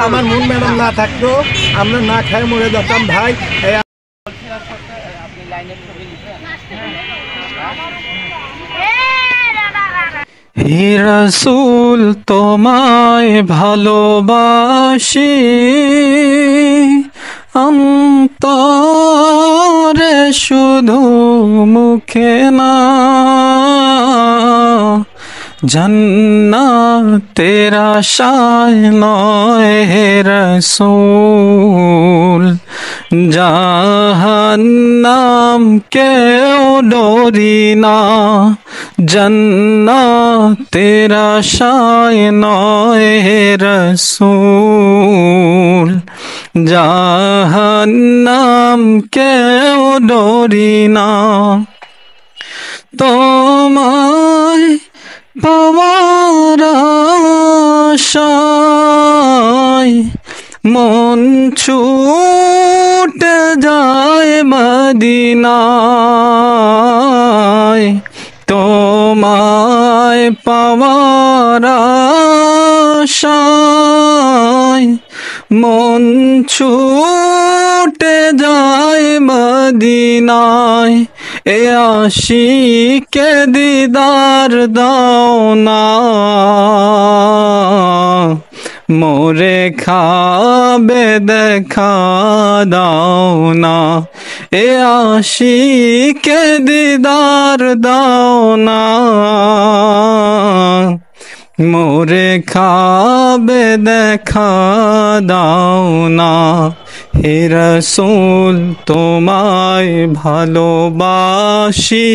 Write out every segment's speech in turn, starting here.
আমার moon madam না থাকতো আমরা না খায় মরে যেতাম ভাই। হে রাসূল তোমায় ভালোবাসি অন্তরে শুধু মুখে না, জান্নাতের আশায় নয় হে রাসূল, জাহান্নাম কেউ ডরি না, জান্নাতের আশায় নয় হে রাসূল, জাহান্নাম কেউ ডরি না। তোমায় পাওয়ার আশায় মন ছুটে যায় মদিনায়, তোমায় পাওয়ার আশায় মন ছুটে যায় মদিনায়, এ আশিকে দিদার দাও না, মোরে খাবে দেখা দাও না, এ আশিকে দিদার দাও না, মোরে খাবে দেখা দাও না। হে রাসূল তোমায় ভালোবাসি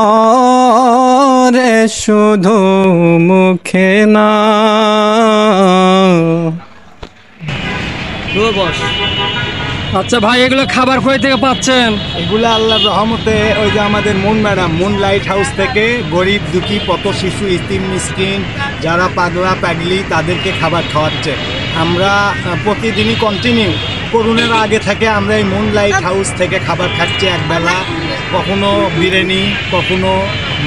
অন্তরে শুধু মুখে না। আচ্ছা ভাই, এগুলো খাবার কই থেকে পাচ্ছেন? এগুলো আল্লাহর রহমতে ওই যে আমাদের moon madam moon light house থেকে গরিব দুঃখী পথ শিশু ইতিম মিসকিন যারা পাগলা পাগলি তাদেরকে খাবার খাওয়াচ্ছে। আমরা প্রতিদিনই কন্টিনিউ করোনার আগে থেকে আমরা এই মুন লাইট হাউস থেকে খাবার খাচ্ছি একবেলা, কখনো বিরিয়ানি, কখনো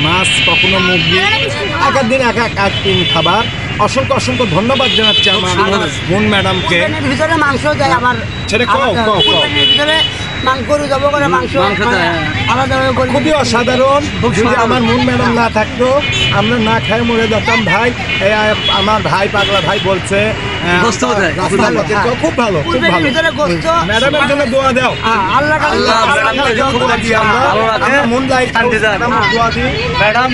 মাছ, কখনো মুরগি, এক এক দিন এক এক দিন খাবার। অসংখ্য অসংখ্য ধন্যবাদ জানাচ্ছি আমার মুন ম্যাডামকে। ভিতরে মাংস দেয় আবার, সেটা ভিতরে গরু জব করে মাংস আলাদা, খুবই অসাধারণ। যদি আমার মুন ম্যাডাম না থাকতো আমরা না খায় মরে যেতাম ভাই। আমার ভাই পাগলা ভাই বলছে খুব ভালো, খুব ভালো। ম্যাডামের জন্য দোয়া দাও, আল্লাহ মুন লাইট দোয়া দিই ম্যাডাম।